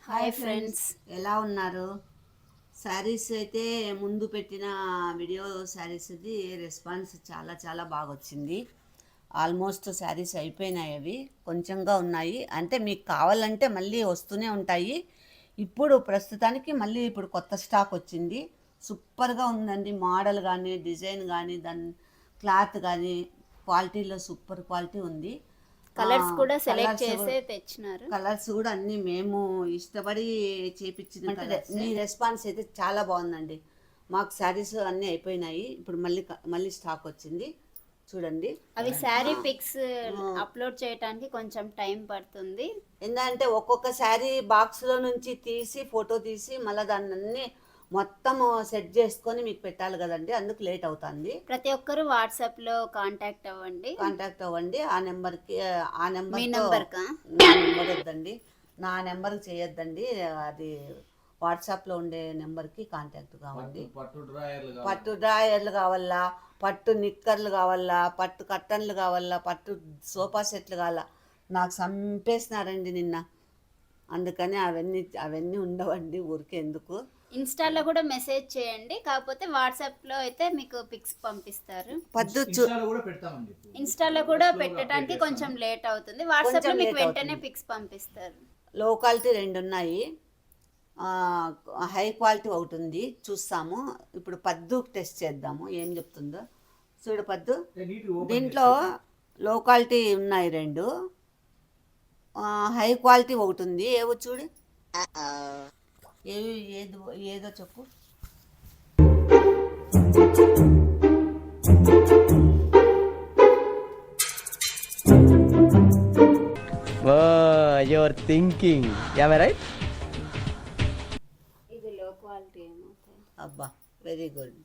Hi friends, ఎలా ఉన్నారు? శారీస్ అయితే ముందు పెట్టిన వీడియో శారీస్ది రెస్పాన్స్ చాలా చాలా బాగా వచ్చింది. ఆల్మోస్ట్ శారీస్ అయిపోయినాయి, అవి కొంచెంగా ఉన్నాయి. అంటే మీకు కావాలంటే మళ్ళీ వస్తూనే ఉంటాయి. ఇప్పుడు ప్రస్తుతానికి మళ్ళీ ఇప్పుడు కొత్త స్టాక్ వచ్చింది. సూపర్గా ఉందండి. మోడల్ కానీ డిజైన్ కానీ దాని క్లాత్ కానీ క్వాలిటీలో సూపర్ క్వాలిటీ ఉంది. కలర్స్ కూడా సెలెక్ట్ కలర్స్ చేసే తెచ్చినారు. కలర్స్ కూడా అన్నీ మేము ఇష్టపడి చేపించిన మీ రెస్పాన్స్ అయితే చాలా బాగుందండి. మాకు శారీస్ అన్నీ అయిపోయినాయి. ఇప్పుడు మళ్ళీ స్టాక్ వచ్చింది చూడండి. అవి శారీ పిక్స్ అప్లోడ్ చేయడానికి కొంచెం టైం పడుతుంది. ఎందుకంటే ఒక్కొక్క శారీ బాక్స్లో నుంచి తీసి ఫోటో తీసి మళ్ళీ దాన్ని మొత్తం సెట్ చేసుకొని మీకు పెట్టాలి కదండి, అందుకు లేట్ అవుతుంది. ప్రతి ఒక్కరు వాట్సాప్లో కాంటాక్ట్ అవ్వండి. ఆ నెంబర్కి మీ నెంబర్కా? నా నెంబర్ వద్దండి, నా నెంబర్కి చేయొద్దండి. అది వాట్సాప్లో ఉండే నెంబర్కి కాంటాక్ట్ కావండి. పట్టు డ్రాయర్లు కావాలా, పట్టు నిక్కర్లు కావాలా, పట్టు కట్టన్లు కావాలా, పట్టు సోఫా సెట్లు కావాలా. నాకు చంపేసినారండి నిన్న. అందుకని అవన్నీ ఉండవండి, ఊరికే ఎందుకు. ఇన్స్టాలో కూడా మెసేజ్ చేయండి, కాకపోతే వాట్సాప్లో అయితే మీకు పిక్స్ పంపిస్తారు. ఇన్స్టాలో కూడా పెట్టడానికి కొంచెం లేట్ అవుతుంది. వాట్సాప్లో మీకు వెంటనే పిక్స్ పంపిస్తారు. లో క్వాలిటీ 2 ఉన్నాయి, హై క్వాలిటీ ఒకటి ఉంది. చూస్తాము ఇప్పుడు. పద్దు టెస్ట్ చేద్దాము ఏం చెప్తుందో. చూడు పద్దు, దీంట్లో లో క్వాలిటీ ఉన్నాయి 2, హై క్వాలిటీ ఒకటి ఉంది. ఏవో చూడు, ఏదో చెప్పు. You're thinking, am I right? ఇది లో క్వాలిటీ ఏమవుతాయి. అబ్బా, వెరీ గుడ్.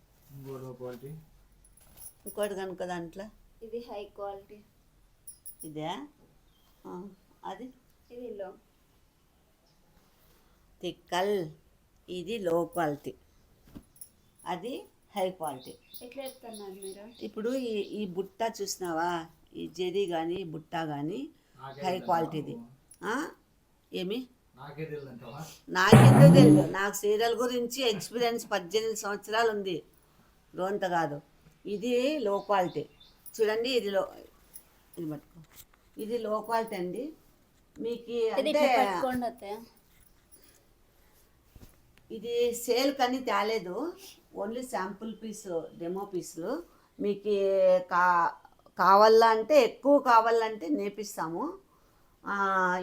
ఇంకోటి కనుక దాంట్లో ఇది హై క్వాలిటీ. ఇదే అది ఇది లో తిక్కల్. ఇది లో క్వాలిటీ, అది హై క్వాలిటీ. ఎట్లా చెప్తున్నారు మీరు? ఇప్పుడు ఈ బుట్ట చూసినావా, ఈ జరీ కానీ బుట్ట కానీ హై క్వాలిటీది. ఏమి నాకెందుకు తెలియదు, నాకు సీరియల్ గురించి ఎక్స్పీరియన్స్ 18 సంవత్సరాలు ఉంది, రోంత కాదు. ఇది లో క్వాలిటీ చూడండి. ఇది పట్టుకో, ఇది లో క్వాలిటీ అండి. మీకు అంటే ఇది సేల్ కానీ తేలేదు, ఓన్లీ శాంపుల్ పీసు, డెమో పీసులు. మీకు కావాలా అంటే, ఎక్కువ కావాలంటే నేపిస్తాము.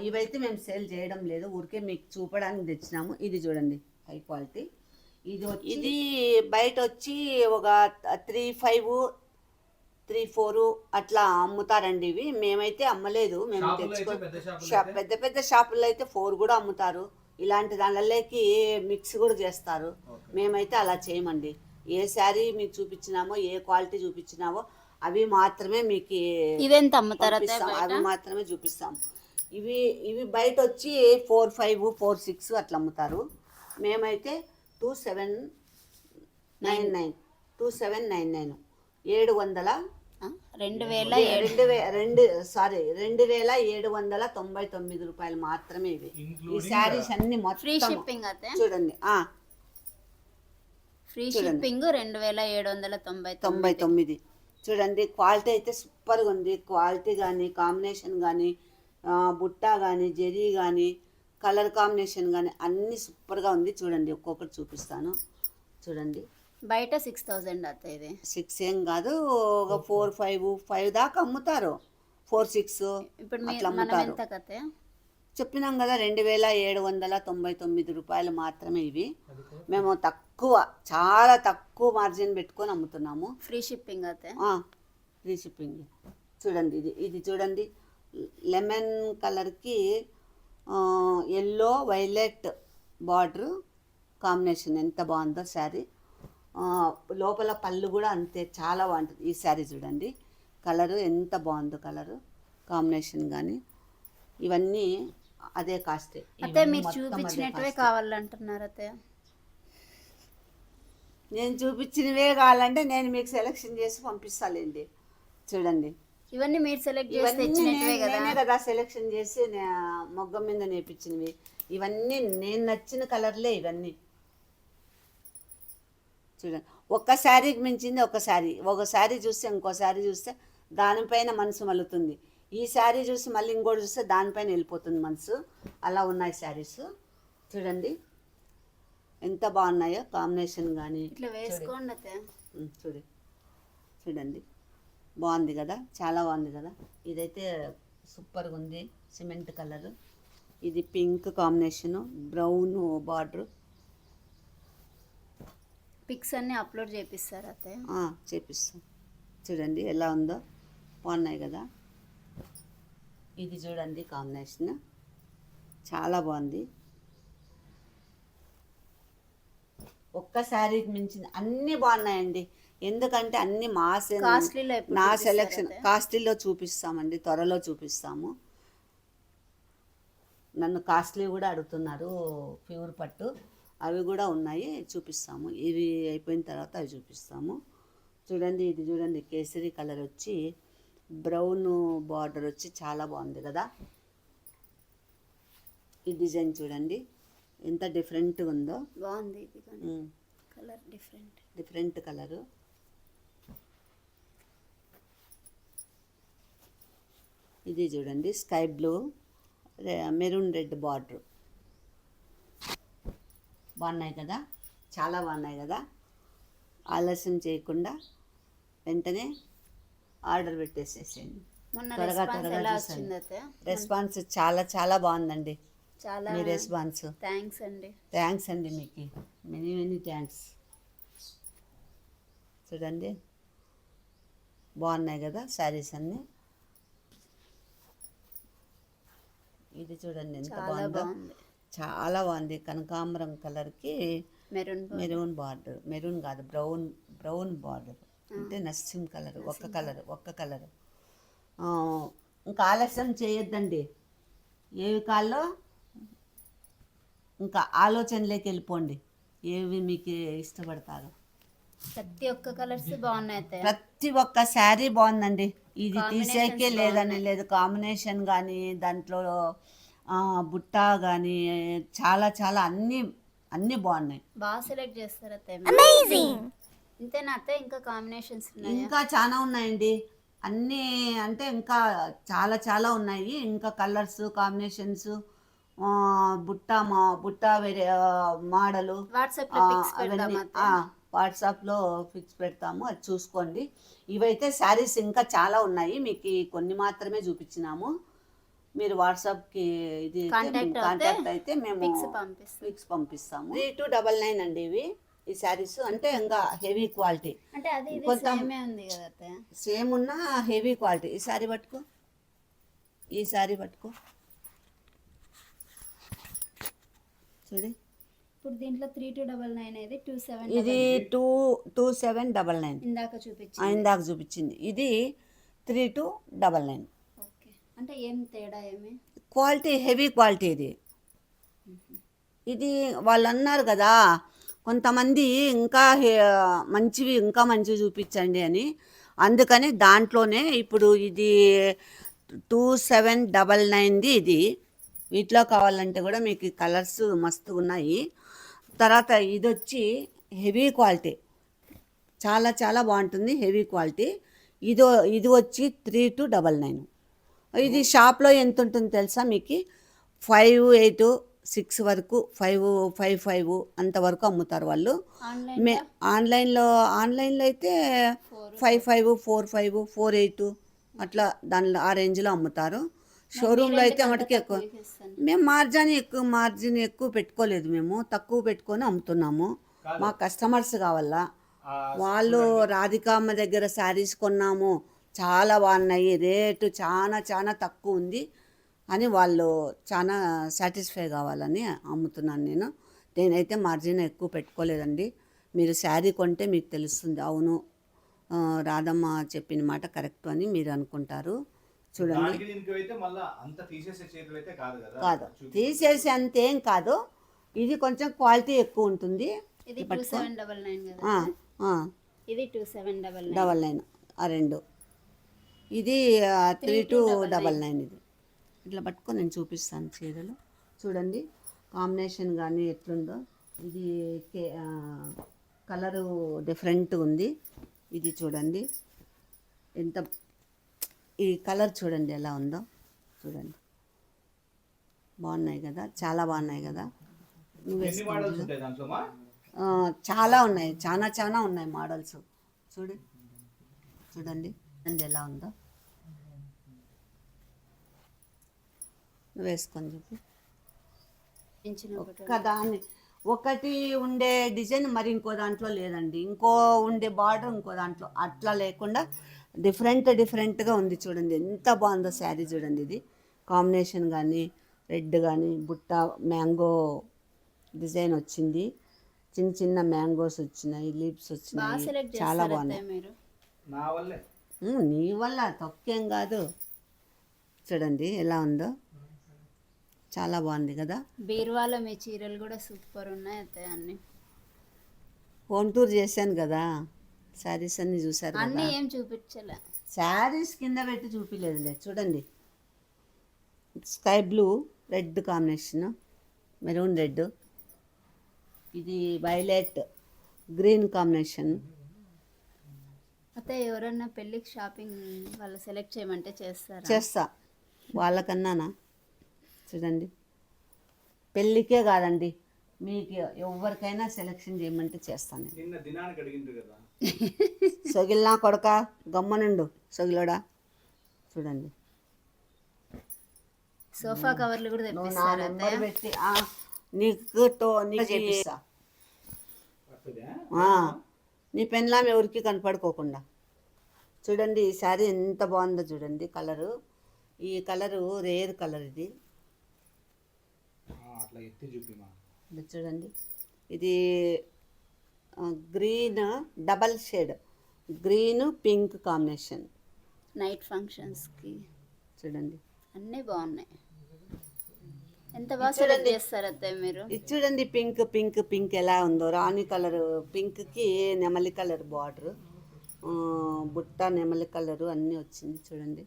ఇవైతే మేము సేల్ చేయడం లేదు, ఊరికే మీకు చూపడానికి తెచ్చినాము. ఇది చూడండి హై క్వాలిటీ. ఇది బయట వచ్చి ఒక 3,500, 3,400 అట్లా అమ్ముతారండి. ఇవి మేమైతే అమ్మలేదు, మేము పెద్ద పెద్ద షాపుల్లో అయితే 4 కూడా అమ్ముతారు. ఇలాంటి దానిలోకి మిక్స్ కూడా చేస్తారు. మేమైతే అలా చేయమండి. ఏ శారీ మీకు చూపించినామో, ఏ క్వాలిటీ చూపించినామో అవి మాత్రమే మీకు అవి మాత్రమే చూపిస్తాం. ఇవి బయట వచ్చి 4,500, 4,600 అట్లా అమ్ముతారు. మేమైతే 2,799 2,799 రూపాయలు మాత్రమే ఇవి. ఈ శారీస్ అన్ని మొత్తం చూడండి. ఫ్రీ షిప్పింగ్ 2,799 చూడండి. క్వాలిటీ అయితే సూపర్గా ఉంది. క్వాలిటీ కానీ, కాంబినేషన్ కానీ, బుట్ట కానీ, జరీ కానీ, కలర్ కాంబినేషన్ కానీ అన్నీ సూపర్గా ఉంది. చూడండి, ఒక్కొక్కటి చూపిస్తాను. చూడండి, బయట 6,000 అవుతాయి. 6 ఏం కాదు, ఒక 4, 5 దాకా అమ్ముతారు. 4, 6 అట్లా అమ్ముతారు. చెప్పినాం కదా, 2,799 రూపాయలు మాత్రమే ఇవి. మేము చాలా తక్కువ మార్జిన్ పెట్టుకొని అమ్ముతున్నాము. ఫ్రీ షిప్పింగ్ అయితే ఫ్రీ షిప్పింగ్. చూడండి, ఇది చూడండి, లెమన్ కలర్కి ఎల్లో వైలెట్ బార్డర్ కాంబినేషన్ ఎంత బాగుందో శారీ. లోపల పళ్ళు కూడా అంతే, చాలా బాగుంటుంది. ఈ శారీ చూడండి, కలరు ఎంత బాగుందో, కలరు కాంబినేషన్ కానీ ఇవన్నీ అదే కాస్టే. అయితే మీరు చూపించినట్టువే కావాలంటున్నారు. అయితే నేను చూపించినవే కావాలంటే నేను మీకు సెలెక్షన్ చేసి పంపిస్తాలేండి. చూడండి, ఇవన్నీ మీరు సెలెక్ట్ చేసి తెచ్చినట్టువే కదా. నేనే కదా సెలెక్షన్ చేసి మొగ్గం మీద నేర్పించినవి. ఇవన్నీ నేను నచ్చిన కలర్లే ఇవన్నీ. చూడండి, ఒక్క శారీకి మించింది ఒక శారీ. ఒక శారీ చూస్తే ఇంకో శారీ చూస్తే దానిపైన మనసు మలుతుంది. ఈ శారీ చూసి మళ్ళీ ఇంకోటి చూస్తే దానిపైన వెళ్ళిపోతుంది మనసు. అలా ఉన్నాయి శారీస్. చూడండి ఎంత బాగున్నాయో కాంబినేషన్ కానీ. ఇట్లా వేసుకోండి అత్తయ్య. చూడండి బాగుంది కదా, చాలా బాగుంది కదా. ఇదైతే సూపర్గా ఉంది, సిమెంట్ కలరు. ఇది pink combination, brown border. Pics అన్ని అప్లోడ్ చేపిస్తారు అత్తయ్య. చేపిస్తాం. చూడండి ఎలా ఉందో, బాగున్నాయి కదా. ఇది చూడండి కాంబినేషన్ చాలా బాగుంది. ఒక్క శారీకి మించింది అన్నీ బాగున్నాయండి. ఎందుకంటే అన్నీ నా సెలెక్షన్ కాస్ట్లీలో చూపిస్తామండి, త్వరలో చూపిస్తాము. నన్ను కాస్ట్లీ కూడా అడుగుతున్నారు, ప్యూర్ పట్టు అవి కూడా ఉన్నాయి, చూపిస్తాము. ఇవి అయిపోయిన తర్వాత అవి చూపిస్తాము. చూడండి ఇది చూడండి, కేసరి కలర్ వచ్చి బ్రౌన్ బార్డర్ వచ్చి చాలా బాగుంది కదా. ఈ డిజైన్ చూడండి ఎంత డిఫరెంట్గా ఉందో, బాగుంది. ఇది కలర్ డిఫరెంట్ కలరు. ఇది చూడండి sky blue, maroon red border. బాగున్నాయి కదా, చాలా బాగున్నాయి కదా. ఆలస్యం చేయకుండా వెంటనే ఆర్డర్ పెట్టేసేసేయండి. త్వరగా చూసేయండి. రెస్పాన్స్ చాలా చాలా బాగుందండి. మీ రెస్పాన్స్ థ్యాంక్స్ అండి, మీకు మెనీ థ్యాంక్స్. చూడండి బాగున్నాయి కదా శారీస్ అన్నీ. ఇది చూడండి ఎంత బాగుందో, చాలా బాగుంది. కనకాంబరం కలర్కి మెరూన్ బార్డర్, మెరూన్ కాదు బ్రౌన్ బార్డర్, అంటే నస్సిం కలర్. ఒక్క కలర్. ఇంకా ఆలస్యం చేయొద్దండి, ఏవి కాల్లో ఇంకా ఆలోచనలోకి వెళ్ళిపోండి, ఏవి మీకు ఇష్టపడతారో. ప్రతి ఒక్క కలర్స్ బాగున్నాయి, ప్రతి ఒక్క శారీ బాగుందండి. ఇది తీసేకే లేదని లేదు, కాంబినేషన్ కానీ దాంట్లో బుట్ట కానీ చాలా చాలా అన్నీ బాగున్నాయి. బాగా సెలెక్ట్ చేస్తారు అత్తయ్య. ఇంతేనా అత్తయ్య, ఇంకా కాంబినేషన్స్ ఇంకా చాలా ఉన్నాయండి. అన్నీ అంటే ఇంకా చాలా చాలా ఉన్నాయి. ఇంకా కలర్స్ కాంబినేషన్స్, బుట్ట వేరే మోడలు అవన్నీ వాట్సాప్లో పిక్స్ పెడతాము, అది చూసుకోండి. ఇవైతే శారీస్ ఇంకా చాలా ఉన్నాయి, మీకు కొన్ని మాత్రమే చూపించినాము. మీరు వాట్సాప్కి ఇది కాంటాక్ట్ అయితే మేము పిక్స్ పంపిస్తాము. 3299 అండి ఇవి, ఈ శారీస్. అంటే ఇంకా హెవీ క్వాలిటీ, కొంత సేమ్ ఉన్న హెవీ క్వాలిటీ. ఈ శారీ పట్టుకో, చూడి. ఇప్పుడు దీంట్లో 3299 ఇది 27. ఇది 2799 ఇందాక చూపించింది. ఇది 3299. ఓకే, అంటే ఏం తేడా ఏమి? క్వాలిటీ హెవీ క్వాలిటీ ఇది వాళ్ళు అన్నారు కదా కొంతమంది ఇంకా మంచివి చూపించండి అని. అందుకని దాంట్లోనే ఇప్పుడు ఇది 2799 ఇది. వీటిలో కావాలంటే కూడా మీకు కలర్స్ మస్తుగా ఉన్నాయి. తర్వాత ఇది వచ్చి హెవీ క్వాలిటీ, చాలా చాలా బాగుంటుంది, హెవీ క్వాలిటీ. ఇది వచ్చి 3299. ఇది షాప్లో ఎంత ఉంటుంది తెలుసా మీకు? 586 వరకు, 555 అంతవరకు అమ్ముతారు వాళ్ళు. ఆన్లైన్లో అయితే 55, 45, 48 అట్లా దానిలో ఆ రేంజ్లో అమ్ముతారు. షోరూంలో అయితే మటుకు ఎక్కువ. మేము మార్జిన్ ఎక్కువ పెట్టుకోలేదు, మేము తక్కువ పెట్టుకొని అమ్ముతున్నాము. మా కస్టమర్స్ కావాలా, వాళ్ళు రాధికామ్మ దగ్గర శారీస్ కొన్నాము, చాలా బాగున్నాయి, రేటు చాలా చాలా తక్కువ ఉంది అని వాళ్ళు చాలా సాటిస్ఫై కావాలని అమ్ముతున్నాను. నేనైతే మార్జిన్ ఎక్కువ పెట్టుకోలేదండి. మీరు శారీ కొంటే మీకు తెలుస్తుంది, అవును రాధమ్మ చెప్పిన మాట కరెక్ట్ అని మీరు అనుకుంటారు. చూడండి, కాదు తీసేసి అంతేం కాదు, ఇది కొంచెం క్వాలిటీ ఎక్కువ ఉంటుంది. ఇది 2799 ఆ రెండు. ఇది 3299. ఇది ఇట్లా పట్టుకొని నేను చూపిస్తాను చీరలు. చూడండి కాంబినేషన్ కానీ ఎట్లుందో ఇది కలరు డిఫరెంట్ ఉంది. ఇది చూడండి ఎంత, ఈ కలర్ చూడండి ఎలా ఉందో చూడండి. బాగున్నాయి కదా, చాలా బాగున్నాయి కదా. నువ్వు చాలా ఉన్నాయి, చాలా ఉన్నాయి మోడల్స్. చూడండి అండి ఎలా ఉందో. నువ్వు వేసుకొని చెప్పి ఒక్కదాన్ని ఒకటి ఉండే డిజైన్ మరి ఇంకో దాంట్లో లేదండి, ఇంకో ఉండే బార్డర్ ఇంకో దాంట్లో అట్లా లేకుండా డిఫరెంట్గా ఉంది. చూడండి ఎంత బాగుందో శారీ చూడండి. ఇది కాంబినేషన్ కానీ రెడ్ కానీ బుట్ట మ్యాంగో డిజైన్ వచ్చింది, చిన్న చిన్న మ్యాంగోస్ వచ్చినాయి, లీవ్స్ వచ్చినాయి, చాలా బాగున్నాయి. నీ వల్ల తొక్కేం కాదు. చూడండి ఎలా ఉందో, చాలా బాగుంది కదా. బీరువాలో మీ చీరలు కూడా సూపర్ ఉన్నాయి అత్తయ్య. అన్ని హోమ్ టూర్ చేశాను కదా, శారీస్ అన్ని చూసారు కదా. అన్నీ ఏం చూపించలే, శారీస్ కింద పెట్టి చూపించలేదులే. చూడండి sky blue red combination, maroon red, ఇది వైలెట్ గ్రీన్ కాంబినేషన్. అయితే ఎవరన్నా పెళ్ళికి షాపింగ్ వాళ్ళు సెలెక్ట్ చేయమంటే చేస్తా వాళ్ళకన్నానా. చూడండి పెళ్ళికే కాదండి, మీకు ఎవరికైనా సెలెక్షన్ చేయమంటే చేస్తాను. సొగిల్నా కొడక గమ్మనుండు సొగిలోడా. చూడండి సోఫా కవర్లు కూడా తెప్పిస్తారు నెంబర్ పెట్టి నీకు చేపిస్తా. నీ పెన్లాం ఎవరికి కనపడుకోకుండా. చూడండి ఈ శారీ ఎంత బాగుందో చూడండి. కలరు, ఈ కలరు రేర్ కలర్. ఇది చూడండి, ఇది green double shade, green pink combination night ఫంక్షన్స్కి. చూడండి అన్నీ బాగున్నాయి. ఎంత బాగా సెలెక్ట్ చేస్తారు అత్తయ్య మీరు. ఇది చూడండి పింక్ పింక్ పింక్ ఎలా ఉందో, రాణి కలర్ పింక్కి నెమలి కలర్ బార్డర్, బుట్ట నెమలి కలరు అన్నీ వచ్చింది. చూడండి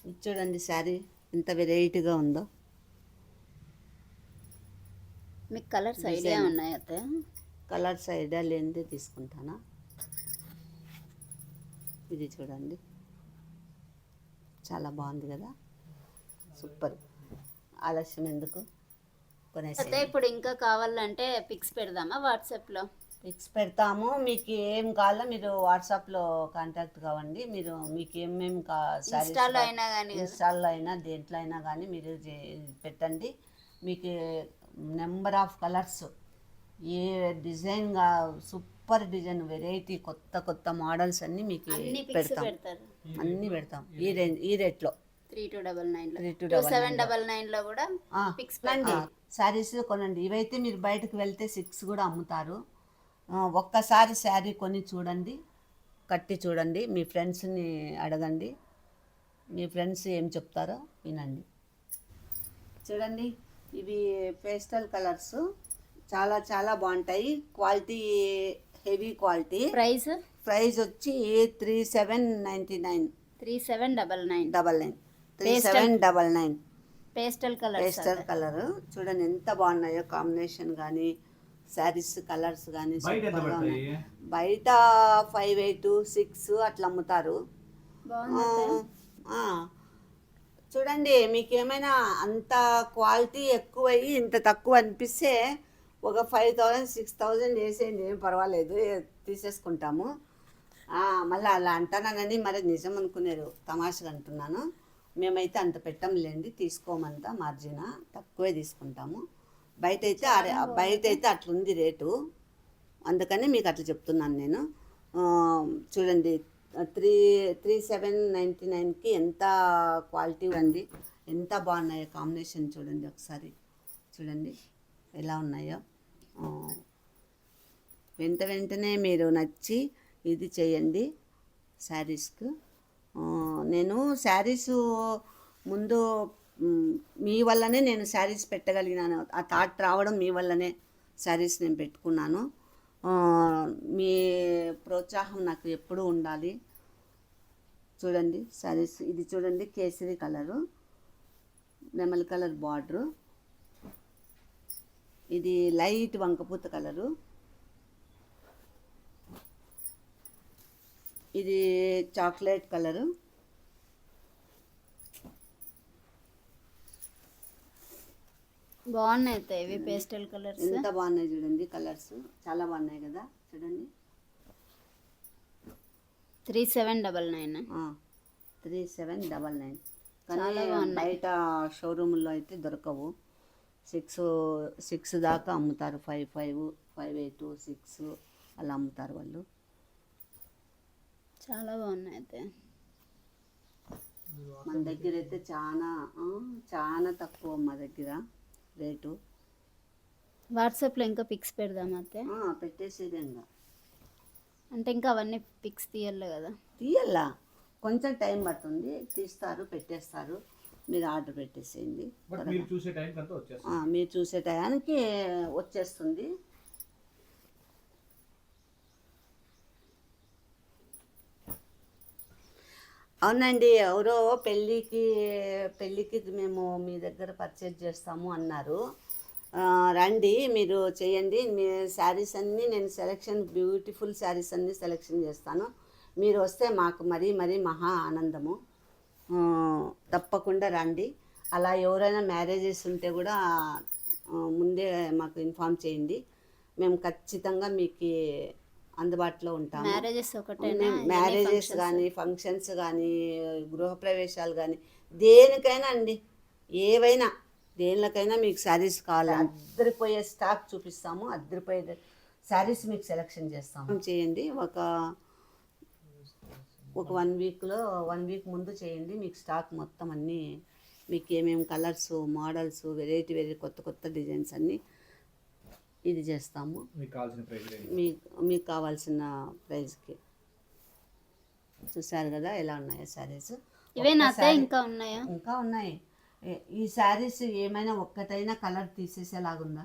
ఇది చూడండి శారీ ఎంత వెరైటీగా ఉందో. మీకు కలర్స్ ఐడియా ఉన్నాయి అత్తయ్య? కలర్స్ ఐడియా లేనిదే తీసుకుంటానా. ఇది చూడండి చాలా బాగుంది కదా, సూపర్. ఆలస్యం ఎందుకు, కొనేసి. ఇప్పుడు ఇంకా కావాలంటే పిక్స్ పెడదామా వాట్సాప్లో? పిక్స్ పెడతాము, మీకు ఏం కావాలో మీరు వాట్సాప్లో కాంటాక్ట్ కావండి. మీరు మీకు ఏమేమి ఇన్స్టాల్లో అయినా కానీ, ఇన్స్టాల్లో అయినా దేంట్లో అయినా కానీ మీరు పెట్టండి. మీకు నెంబర్ ఆఫ్ కలర్స్, ఏ డిజైన్గా సూపర్ డిజైన్ వెరైటీ కొత్త కొత్త మోడల్స్ అన్నీ మీకు పెడతాం. అన్నీ పెడతాం ఈ రేట్లో. 3299 2799 కూడా పిక్స్ పెట్టండి. శారీస్ కొనండి. ఇవైతే మీరు బయటకు వెళ్తే 6 కూడా అమ్ముతారు. ఒక్కసారి శారీ కొని చూడండి, కట్టి చూడండి, మీ ఫ్రెండ్స్ని అడగండి, మీ ఫ్రెండ్స్ ఏం చెప్తారో వినండి. చూడండి ఇవి పేస్టల్ కలర్స్, చాలా చాలా బాగుంటాయి. Quality heavy quality. ప్రైస్ వచ్చి 3799. 3799 పేస్టల్ కలర్. చూడండి ఎంత బాగున్నాయో కాంబినేషన్ కానీ శారీస్ కలర్స్ కానీ. బయట 5,800 6 అట్లా అమ్ముతారు. చూడండి మీకు ఏమైనా అంత క్వాలిటీ ఎక్కువయ్యి ఇంత తక్కువ అనిపిస్తే ఒక 5,000 6,000 వేసేయండి, ఏం పర్వాలేదు, తీసేసుకుంటాము. మళ్ళీ అలా అంటానని మరి నిజం అనుకునేరు, తమాషగా అంటున్నాను. మేమైతే అంత పెట్టంలేండి, తీసుకోమంతా మార్జిన్ తక్కువే తీసుకుంటాము. బయట అయితే అట్లుంది రేటు, అందుకని మీకు అట్లా చెప్తున్నాను నేను. చూడండి 3799కి ఎంత క్వాలిటీ ఉంది, ఎంత బాగున్నాయో కాంబినేషన్. చూడండి ఒకసారి చూడండి ఎలా ఉన్నాయో. వెంటనే మీరు నచ్చి ఇది చేయండి శారీస్కు. నేను శారీస్ ముందు మీ వల్లనే నేను శారీస్ పెట్టగలిగినాను. ఆ థాట్ రావడం మీ వల్లనే శారీస్ నేను పెట్టుకున్నాను. మీ ప్రోత్సాహం నాకు ఎప్పుడూ ఉండాలి. చూడండి శారీస్, ఇది చూడండి కేసరి కలరు, నెమలి కలర్ బార్డరు. ఇది లైట్ వంకపూత కలరు. ఇది చాక్లెట్ కలరు. బాగున్నాయి అయితే ఇవి పేస్టల్ కలర్స్. ఎంత బాగున్నాయి చూడండి, కలర్స్ చాలా బాగున్నాయి కదా చూడండి. 3799. 3799. చాలా కానీ బాగున్నాయి. బయట షోరూముల్లో అయితే దొరకవు. 6 దాకా అమ్ముతారు. 5, 8, 6 అలా అమ్ముతారు వాళ్ళు. చాలా బాగున్నాయి అయితే. మన దగ్గర అయితే చాలా తక్కువ మా దగ్గర రేటు. వాట్సాప్లో ఇంకా పిక్స్ పెడదాం అయితే. పెట్టేసేది ఇంకా. అంటే ఇంకా అవన్నీ పిక్స్ తీయాలి కదా. తీయాలా, కొంచెం టైం పడుతుంది. తీస్తారు, పెట్టేస్తారు. మీరు ఆర్డర్ పెట్టేసేయండి. మీరు చూసే టైంకి అంతా వచ్చేస్తుంది. మీరు చూసే టయానికి వచ్చేస్తుంది. అవునండి, ఎవరో పెళ్ళికి మేము మీ దగ్గర పర్చేజ్ చేస్తాము అన్నారు. రండి, మీరు చేయండి. మీ శారీస్ అన్నీ నేను బ్యూటిఫుల్ శారీస్ అన్నీ సెలెక్షన్ చేస్తాను. మీరు వస్తే మాకు మరీ మహా ఆనందము. తప్పకుండా రండి. అలా ఎవరైనా మ్యారేజెస్ ఉంటే కూడా ముందే మాకు ఇన్ఫామ్ చేయండి. మేము ఖచ్చితంగా మీకు అందుబాటులో ఉంటాము. మ్యారేజెస్ ఒకటేనా? మ్యారేజెస్ కానీ, ఫంక్షన్స్ కానీ, గృహప్రవేశాలు కానీ, దేనికైనా అండి, ఏవైనా దేనికైనా మీకు శారీస్ కావాలి. అద్దరిపోయే స్టాక్ చూపిస్తాము. అద్దరిపోయే శారీస్ మీకు సెలెక్షన్ చేస్తాము. చేయండి. ఒక 1 వీక్ ముందు చేయండి. మీకు స్టాక్ మొత్తం అన్నీ, మీకు ఏమేమి కలర్స్, మోడల్స్, వెరైటీ కొత్త డిజైన్స్ అన్నీ ఇది చేస్తాము. మీకు కావాల్సిన ప్రైస్కి. చూసారు కదా ఎలా ఉన్నాయో శారీస్. ఇవేనా ఇంకా ఉన్నాయా? ఇంకా ఉన్నాయి. ఈ శారీస్ ఏమైనా ఒక్కటైనా కలర్ తీసేసేలాగుందా?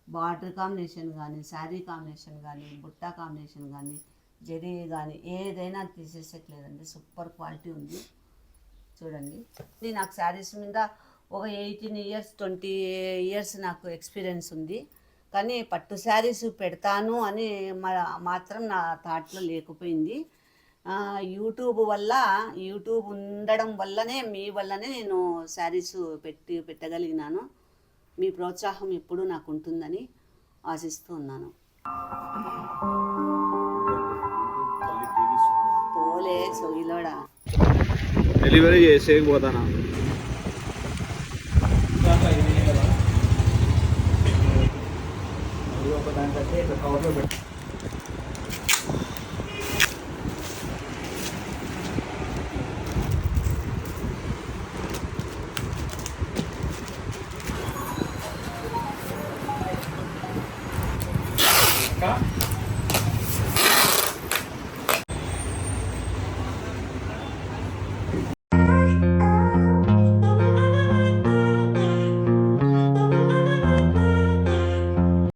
బార్డర్ కాంబినేషన్ కానీ, శారీ కాంబినేషన్ కానీ, బుట్టా కాంబినేషన్ కానీ, జరీ కానీ ఏదైనా తీసేసేట్లేదండి. సూపర్ క్వాలిటీ ఉంది చూడండి. ఇది నాకు శారీస్ మీద ఒక 18 years 20 years నాకు ఎక్స్పీరియన్స్ ఉంది. కానీ పట్టు శారీస్ పెడతాను అని మాత్రం నా థాట్లో లేకపోయింది. యూట్యూబ్ ఉండడం వల్లనే, మీ వల్లనే నేను శారీస్ పెట్టగలిగినాను. మీ ప్రోత్సాహం ఎప్పుడూ నాకు ఉంటుందని ఆశిస్తూ ఉన్నాను. పోలే సొగిలోడా డెలివరీ చేసేకపోతానా? ఒక దానికంటే కవర్లో పెట్టి